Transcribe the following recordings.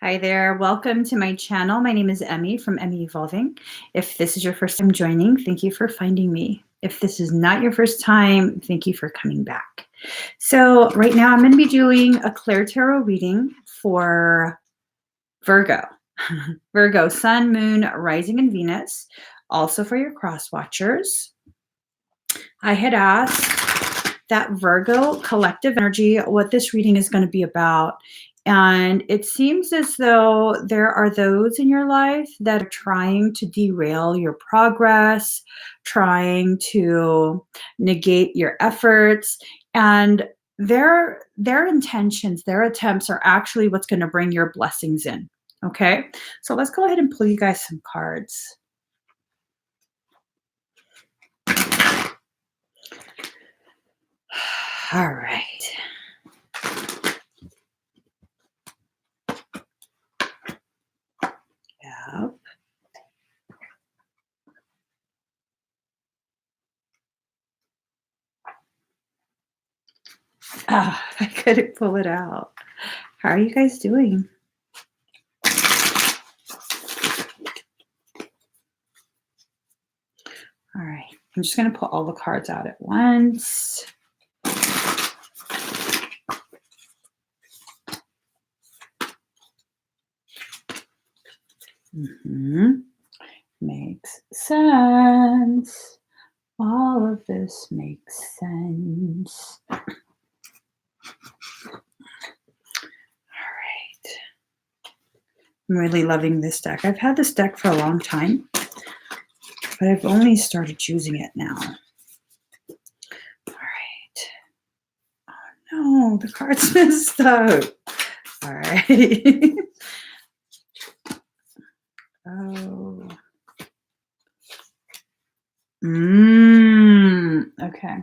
Hi there. Welcome to my channel. My name is Emmy from Emmy Evolving. If this is your first time joining, thank you for finding me. If this is not your first time, thank you for coming back. So right now I'm going to be doing a ClairTarot reading for Virgo. Virgo, Sun, Moon, Rising, and Venus. Also for your cross watchers. I had asked that Virgo collective energy, what this reading is going to be about. And it seems as though there are those in your life that are trying to derail your progress, trying to negate your efforts. And their intentions, their attempts are actually what's going to bring your blessings in. Okay, so let's go ahead and pull you guys some cards. All right. Yep. I couldn't pull it out. How are you guys doing? All right. I'm just going to pull all the cards out at once. Makes sense. All of this makes sense. All right. I'm really loving this deck. I've had this deck for a long time, but I've only started using it now. All right. Oh no, the card's messed up. All right. Oh. Okay.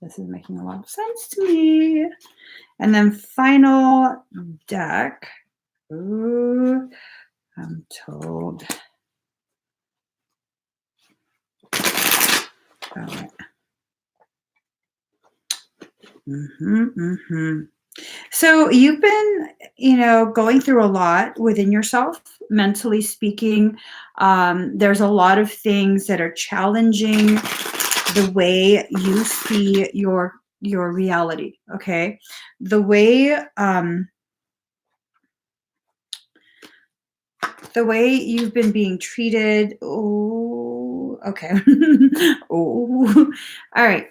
This is making a lot of sense to me. And then final deck. Ooh, I'm told. All right. So you've been, going through a lot within yourself, mentally speaking. There's a lot of things that are challenging the way you see your reality. Okay, the way you've been being treated. Oh, okay. Oh, all right.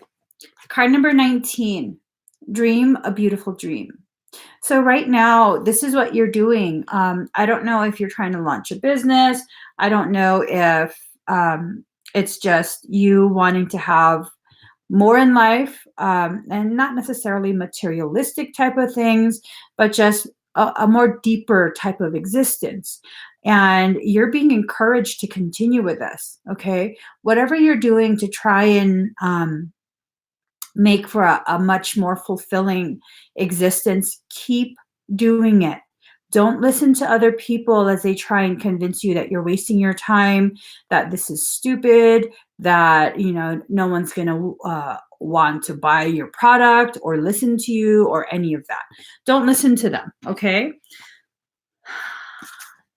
Card number 19. Dream a beautiful dream. So right now, this is what you're doing. I don't know if you're trying to launch a business. I don't know if it's just you wanting to have more in life, and not necessarily materialistic type of things, but just a more deeper type of existence. And you're being encouraged to continue with this, okay? Whatever you're doing to try and make for a much more fulfilling existence, keep doing it. Don't listen to other people as they try and convince you that you're wasting your time, that this is stupid, that no one's going to want to buy your product or listen to you or any of that. Don't listen to them, okay?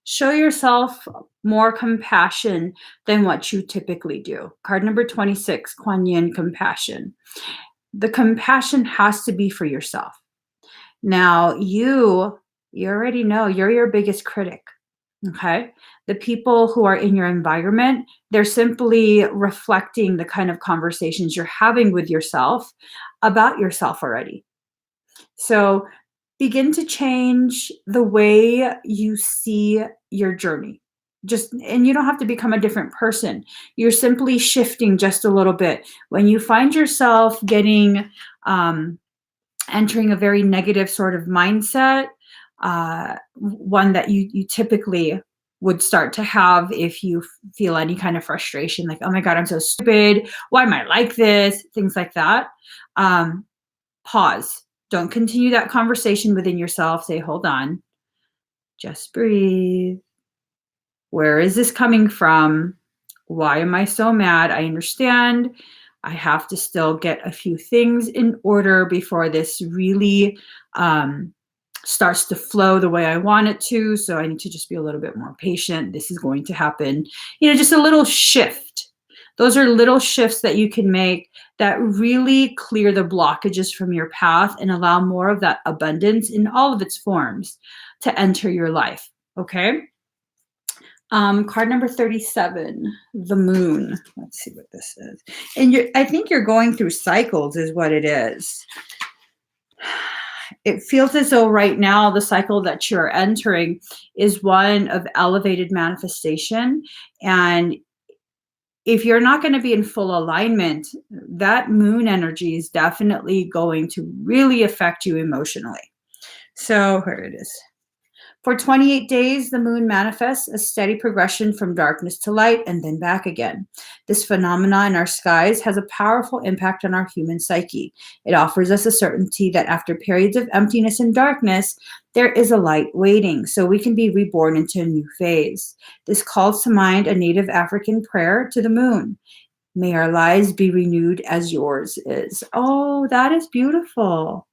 Show yourself more compassion than what you typically do. Card number 26, Kuan Yin, compassion. The compassion has to be for yourself. Now, you already know you're your biggest critic, okay? The people who are in your environment, they're simply reflecting the kind of conversations you're having with yourself about yourself already. So begin to change the way you see your journey. And you don't have to become a different person. You're simply shifting just a little bit. When you find yourself getting entering a very negative sort of mindset, one that you typically would start to have if you feel any kind of frustration, like, oh my God, I'm so stupid. Why am I like this? Things like that. Pause. Don't continue that conversation within yourself. Say, hold on. Just breathe. Where is this coming from? Why am I so mad? I understand. I have to still get a few things in order before this really starts to flow the way I want it to. So I need to just be a little bit more patient. This is going to happen. Just a little shift. Those are little shifts that you can make that really clear the blockages from your path and allow more of that abundance in all of its forms to enter your life. Okay. Card number 37, the moon. Let's see what this is. And I think you're going through cycles is what it is. It feels as though right now the cycle that you're entering is one of elevated manifestation. And if you're not going to be in full alignment, that moon energy is definitely going to really affect you emotionally. So here it is. For 28 days, the moon manifests a steady progression from darkness to light and then back again. This phenomenon in our skies has a powerful impact on our human psyche. It offers us a certainty that after periods of emptiness and darkness, there is a light waiting, so we can be reborn into a new phase. This calls to mind a native African prayer to the moon. May our lives be renewed as yours is. Oh, that is beautiful.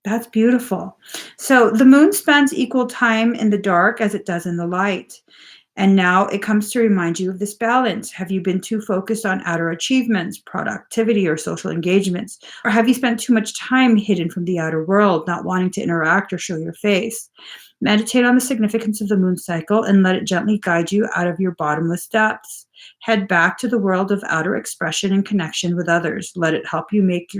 That's beautiful. So the moon spends equal time in the dark as it does in the light. And now it comes to remind you of this balance. Have you been too focused on outer achievements, productivity, or social engagements? Or have you spent too much time hidden from the outer world, not wanting to interact or show your face? Meditate on the significance of the moon cycle and let it gently guide you out of your bottomless depths. Head back to the world of outer expression and connection with others. Let it help you make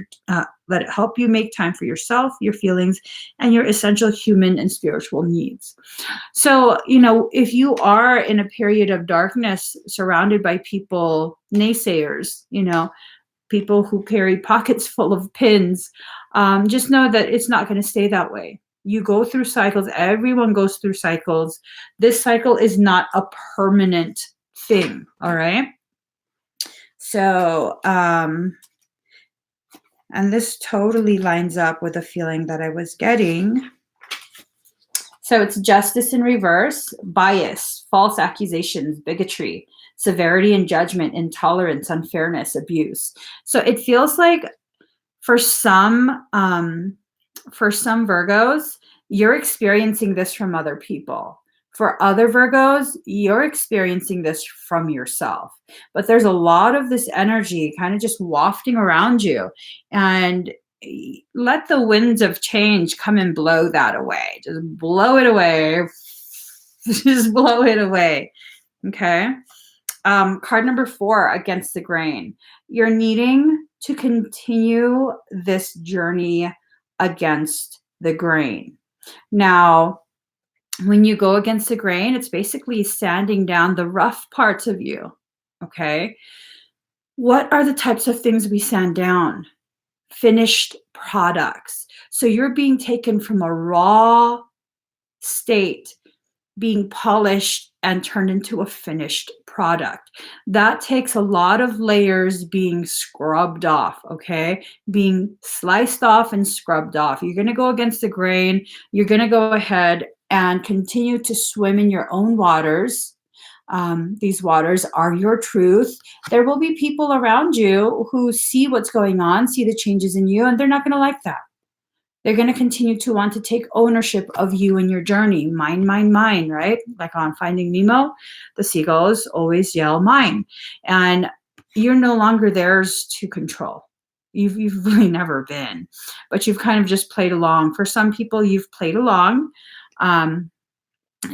time for yourself, your feelings, and your essential human and spiritual needs. So, if you are in a period of darkness surrounded by people, naysayers, people who carry pockets full of pins, just know that it's not going to stay that way. You go through cycles. Everyone goes through cycles. This cycle is not a permanent thing. All right. So, and this totally lines up with a feeling that I was getting. So it's justice in reverse, bias, false accusations, bigotry, severity and judgment, intolerance, unfairness, abuse. So it feels like for some Virgos, you're experiencing this from other people. For other Virgos, you're experiencing this from yourself. But there's a lot of this energy kind of just wafting around you. And let the winds of change come and blow that away. Just blow it away. Just blow it away. Okay. Card number 4, against the grain. You're needing to continue this journey against the grain. Now, when you go against the grain, it's basically sanding down the rough parts of you. Okay. What are the types of things we sand down? Finished products. So you're being taken from a raw state, being polished and turned into a finished product. That takes a lot of layers being scrubbed off, okay? Being sliced off and scrubbed off. You're going to go against the grain. You're going to go ahead and continue to swim in your own waters. These waters are your truth. There will be people around you who see what's going on, see the changes in you, and they're not going to like that. They're going to continue to want to take ownership of you and your journey. Mine, mine, mine, right? Like on Finding Nemo, the seagulls always yell mine. And you're no longer theirs to control. You've really never been. But you've kind of just played along. For some people, you've played along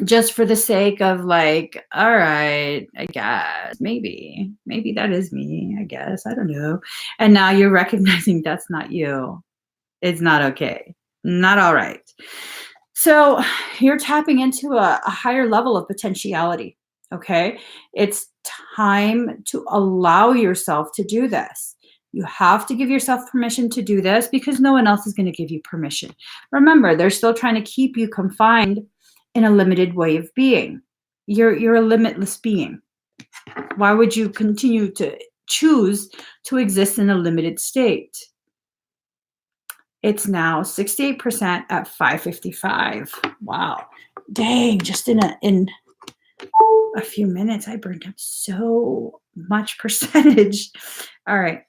just for the sake of like, all right, I guess, maybe that is me, I guess. I don't know. And now you're recognizing that's not you. It's not okay. Not all right. So you're tapping into a higher level of potentiality. Okay. It's time to allow yourself to do this. You have to give yourself permission to do this because no one else is going to give you permission. Remember, they're still trying to keep you confined in a limited way of being. You're a limitless being. Why would you continue to choose to exist in a limited state? It's now 68% at 5:55. Wow. Dang, just in a few minutes, I burned up so much percentage. All right.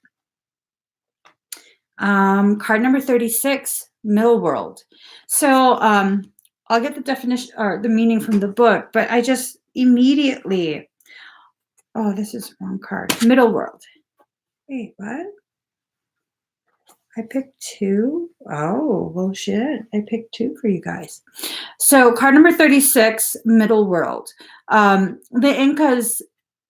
Card number 36, Middle world. So I'll get the definition or the meaning from the book, but I just immediately, oh, this is the wrong card. Middle world. Wait, what? I picked two. Oh, well, shit. I picked two for you guys. So card number 36, middle world. The Incas,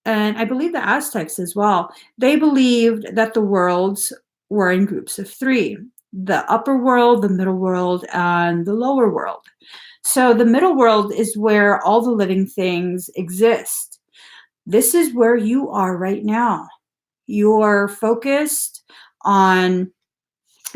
and I believe the Aztecs as well, they believed that the worlds were in groups of three: the upper world, the middle world, and the lower world. So the middle world is where all the living things exist. This is where you are right now. You're focused on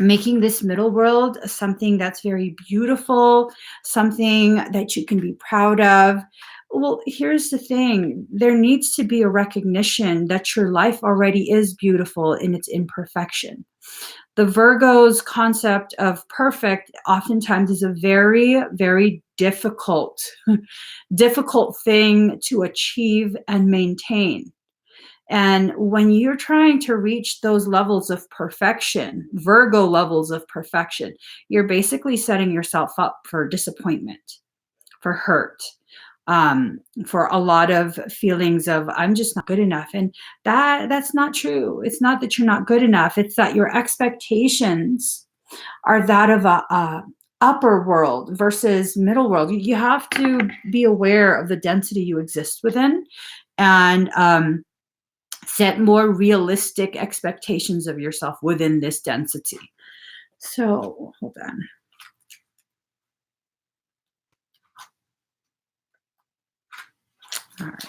making this middle world something that's very beautiful, something that you can be proud of. Well, here's the thing. There needs to be a recognition that your life already is beautiful in its imperfection. The Virgo's concept of perfect oftentimes is a very, very difficult, difficult thing to achieve and maintain. And when you're trying to reach those levels of perfection, Virgo levels of perfection, you're basically setting yourself up for disappointment, for hurt, for a lot of feelings of I'm just not good enough. And that's not true. It's not that you're not good enough. It's that your expectations are that of a upper world versus middle world. You have to be aware of the density you exist within, and set more realistic expectations of yourself within this density. So hold on. All right.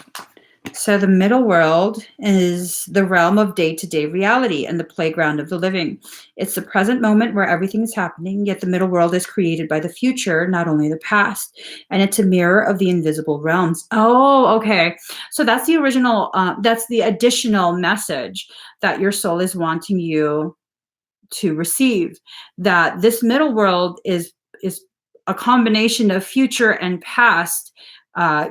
So the middle world is the realm of day-to-day reality and the playground of the living. It's the present moment where everything is happening, yet the middle world is created by the future, not only the past. And it's a mirror of the invisible realms. Oh, okay. So that's the original, that's the additional message that your soul is wanting you to receive, that this middle world is a combination of future and past,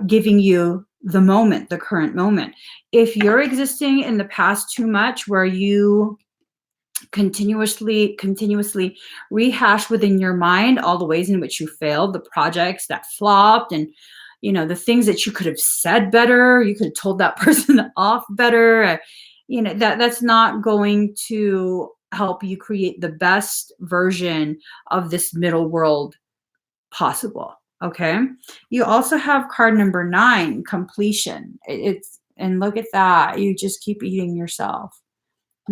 giving you the moment, the current moment. If you're existing in the past too much, where you continuously rehash within your mind all the ways in which you failed, the projects that flopped, and the things that you could have said better, you could have told that person off better, that's not going to help you create the best version of this middle world possible. Okay. You also have card number 9, completion. And look at that. You just keep eating yourself.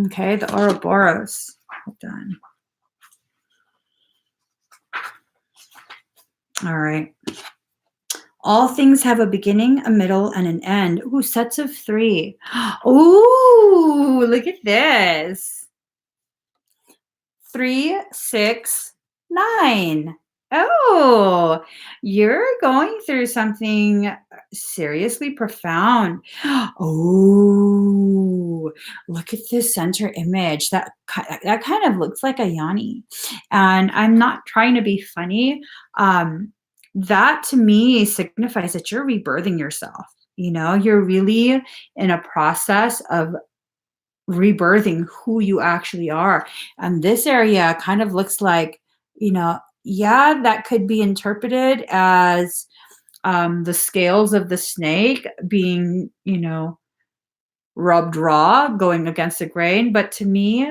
Okay. The Ouroboros. Hold on. All right. All things have a beginning, a middle, and an end. Ooh, sets of 3. Ooh, look at this. 3, 6, 9. Oh, you're going through something seriously profound. Oh, look at this center image. That kind of looks like a yoni. And I'm not trying to be funny. That to me signifies that you're rebirthing yourself. You're really in a process of rebirthing who you actually are. And this area kind of looks like, yeah, that could be interpreted as the scales of the snake being, rubbed raw, going against the grain. But to me,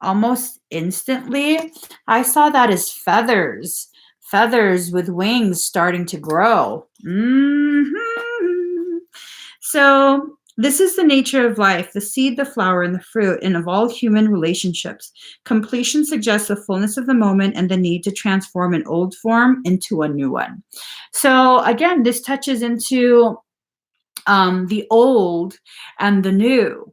almost instantly, I saw that as feathers with wings starting to grow. So this is the nature of life, the seed, the flower, and the fruit, and of all human relationships. Completion suggests the fullness of the moment and the need to transform an old form into a new one. So again, this touches into the old and the new,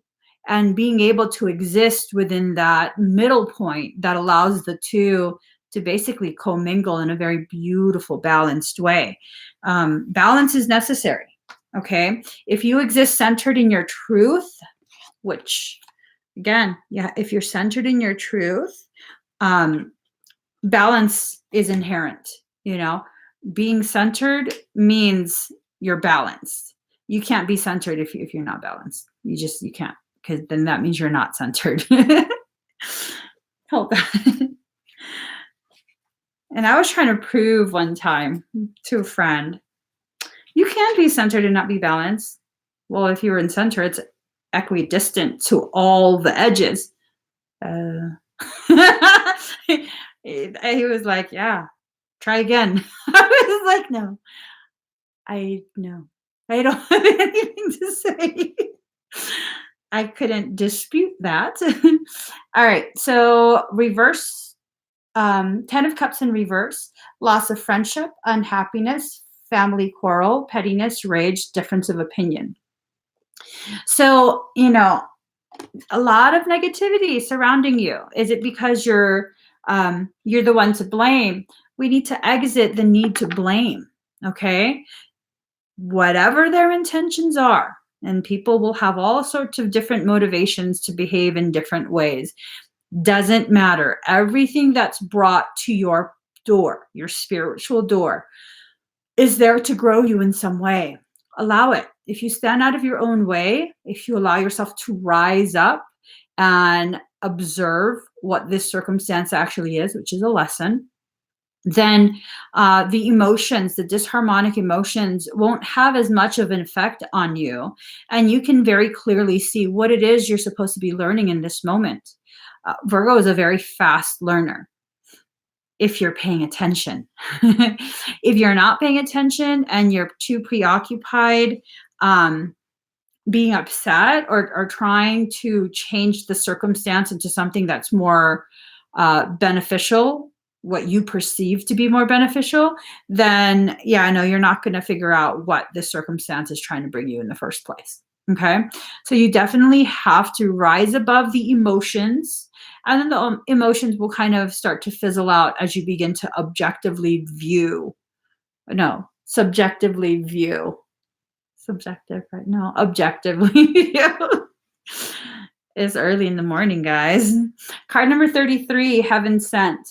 and being able to exist within that middle point that allows the two to basically commingle in a very beautiful, balanced way. Balance is necessary. Okay. If you exist centered in your truth, which again, yeah, if you're centered in your truth, balance is inherent. Being centered means you're balanced. You can't be centered if you're not balanced. You can't, because then that means you're not centered. Hold on. And I was trying to prove one time to a friend, you can be centered and not be balanced. Well, if you're in center, it's equidistant to all the edges. He was like, yeah, try again. I was like, no, no, I don't have anything to say. I couldn't dispute that. All right, so reverse, 10 of Cups in reverse, loss of friendship, unhappiness, family quarrel, pettiness, rage, difference of opinion. So, a lot of negativity surrounding you. Is it because you're the one to blame? We need to exit the need to blame. Okay, whatever their intentions are, and people will have all sorts of different motivations to behave in different ways. Doesn't matter. Everything that's brought to your door, your spiritual door, is there to grow you in some way. Allow it. If you stand out of your own way, if you allow yourself to rise up and observe what this circumstance actually is, which is a lesson, then the emotions, the disharmonic emotions, won't have as much of an effect on you. And you can very clearly see what it is you're supposed to be learning in this moment. Virgo is a very fast learner if you're paying attention. If you're not paying attention and you're too preoccupied being upset or trying to change the circumstance into something that's more beneficial, what you perceive to be more beneficial, then yeah, no, you're not going to figure out what the circumstance is trying to bring you in the first place. Okay, so you definitely have to rise above the emotions, and then the emotions will kind of start to fizzle out as you begin to objectively view. No, subjectively view. Subjective, right? No, objectively view. It's early in the morning, guys. Card number 33, Heaven Sent.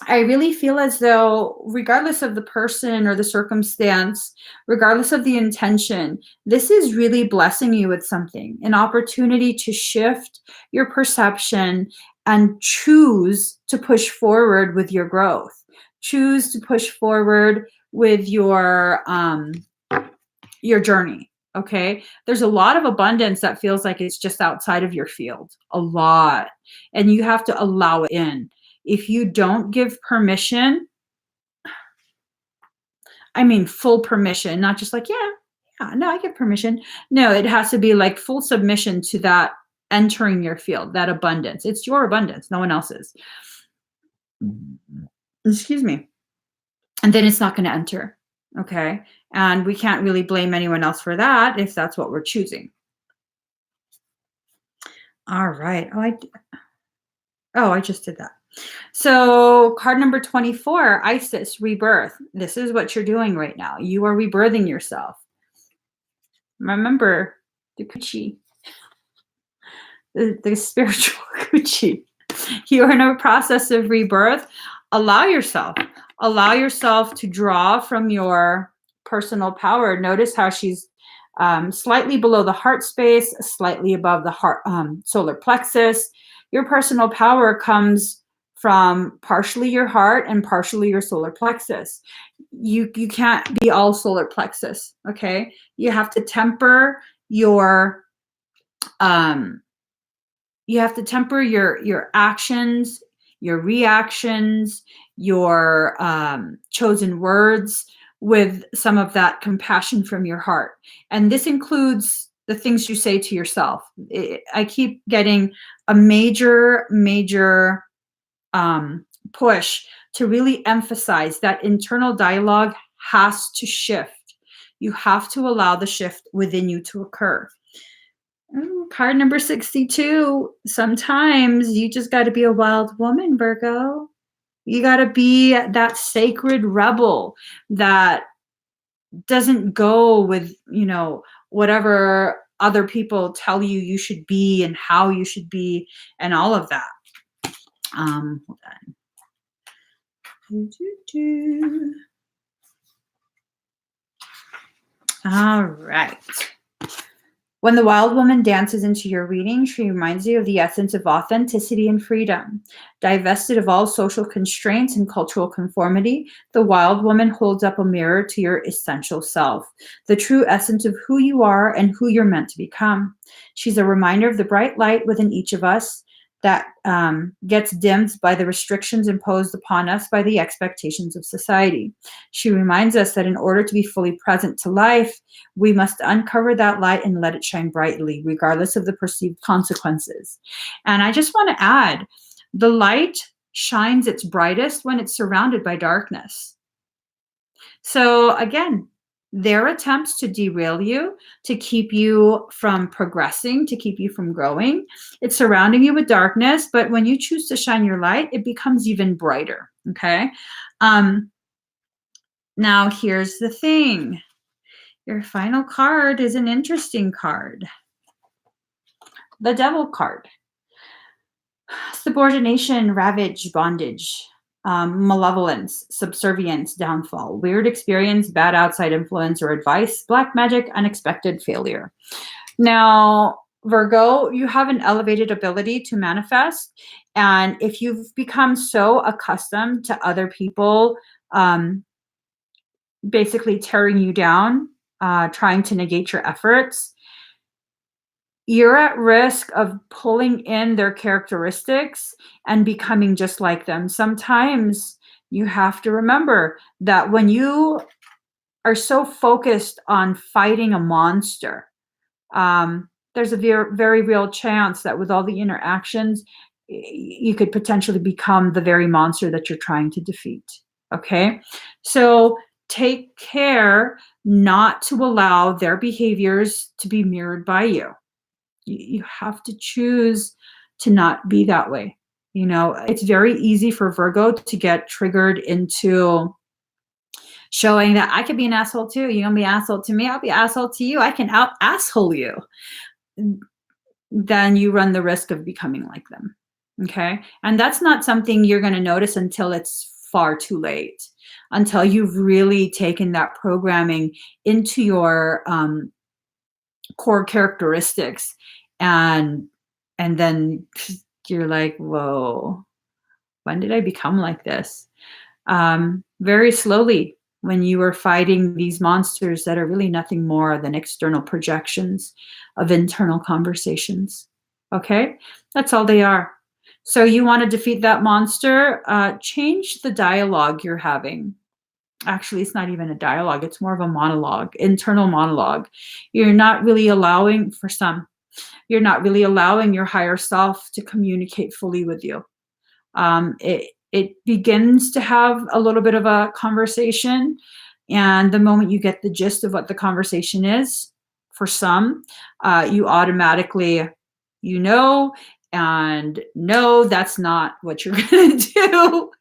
I really feel as though, regardless of the person or the circumstance, regardless of the intention, this is really blessing you with something, an opportunity to shift your perception and choose to push forward with your growth. Choose to push forward with your journey. Okay. There's a lot of abundance that feels like it's just outside of your field, a lot. And you have to allow it in. If you don't give permission, I mean, full permission, not just like, yeah, no, I give permission. No, it has to be like full submission to that entering your field, that abundance. It's your abundance, no one else's. Excuse me. And then it's not going to enter. Okay. And we can't really blame anyone else for that if that's what we're choosing. All right. I just did that. So card number 24, Isis, rebirth. This is what you're doing right now. You are rebirthing yourself. Remember the coochie, the spiritual coochie. You are in a process of rebirth. Allow yourself to draw from your personal power. Notice how she's slightly below the heart space, slightly above the heart solar plexus. Your personal power comes from partially your heart and partially your solar plexus. You can't be all solar plexus, okay? You have to temper your your actions, your reactions, your chosen words with some of that compassion from your heart. And this includes the things you say to yourself. I keep getting a major push to really emphasize that internal dialogue has to shift. You have to allow the shift within you to occur. Ooh, card number 62. Sometimes you just got to be a wild woman, Virgo. You got to be that sacred rebel that doesn't go with, whatever other people tell you should be and how you should be and all of that. Hold on. All right. When the wild woman dances into your reading, she reminds you of the essence of authenticity and freedom. Divested of all social constraints and cultural conformity, the wild woman holds up a mirror to your essential self, the true essence of who you are and who you're meant to become. She's a reminder of the bright light within each of us that gets dimmed by the restrictions imposed upon us by the expectations of society. She reminds us that in order to be fully present to life, we must uncover that light and let it shine brightly, regardless of the perceived consequences. And I just want to add, the light shines its brightest when it's surrounded by darkness. So again, their attempts to derail you, to keep you from progressing, to keep you from growing, it's surrounding you with darkness, but when you choose to shine your light, it becomes even brighter, okay? Now here's the thing. Your final card is an interesting card. The Devil card. Subordination, ravage, bondage, malevolence, subservience, downfall, weird experience, bad outside influence or advice, black magic, unexpected failure. Now, Virgo, you have an elevated ability to manifest. And if you've become so accustomed to other people basically tearing you down, trying to negate your efforts, you're at risk of pulling in their characteristics and becoming just like them. Sometimes you have to remember that when you are so focused on fighting a monster, there's a very real chance that with all the interactions, you could potentially become the very monster that you're trying to defeat. Okay? So take care not to allow their behaviors to be mirrored by you. You have to choose to not be that way. You know, it's very easy for Virgo to get triggered into showing that I could be an asshole too. You're gonna be an asshole to me, I'll be an asshole to you. I can out asshole you. Then you run the risk of becoming like them. Okay. And that's not something you're gonna notice until it's far too late, until you've really taken that programming into your core characteristics, and then you're like, whoa, when did I become like this? Very slowly, when you are fighting these monsters that are really nothing more than external projections of internal conversations. Okay, that's all they are. So you want to defeat that monster, change the dialogue you're having. Actually, it's not even a dialogue, it's more of a monologue, internal monologue. You're not really allowing, for some, you're not really allowing your higher self to communicate fully with you. It begins to have a little bit of a conversation, and the moment you get the gist of what the conversation is, for some, you automatically, and no, that's not what you're going to do.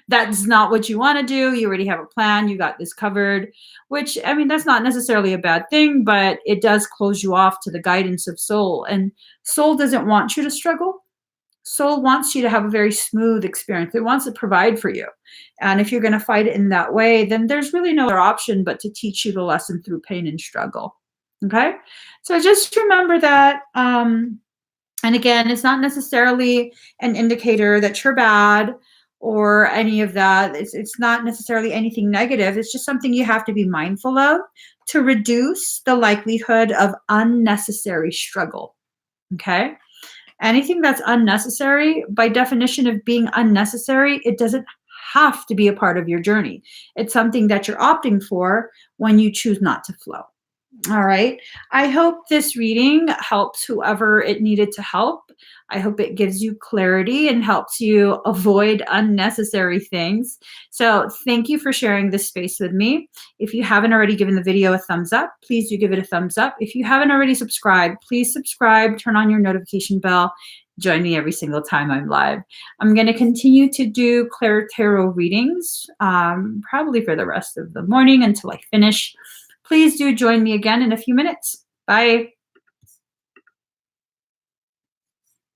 That's not what you want to do. You already have a plan. You got this covered, which, I mean, that's not necessarily a bad thing, but it does close you off to the guidance of soul. And soul doesn't want you to struggle. Soul wants you to have a very smooth experience. It wants to provide for you. And if you're going to fight it in that way, then there's really no other option but to teach you the lesson through pain and struggle. Okay? So just remember that. And again, it's not necessarily an indicator that you're bad or any of that. It's not necessarily anything negative. It's just something you have to be mindful of to reduce the likelihood of unnecessary struggle. Okay? Anything that's unnecessary, by definition of being unnecessary, it doesn't have to be a part of your journey. It's something that you're opting for when you choose not to flow. All right. I hope this reading helps whoever it needed to help. I hope it gives you clarity and helps you avoid unnecessary things. So thank you for sharing this space with me. If you haven't already given the video a thumbs up, please do give it a thumbs up. If you haven't already subscribed, please subscribe, turn on your notification bell. Join me every single time I'm live. I'm going to continue to do ClairTarot readings, probably for the rest of the morning until I finish. Please do join me again in a few minutes. Bye.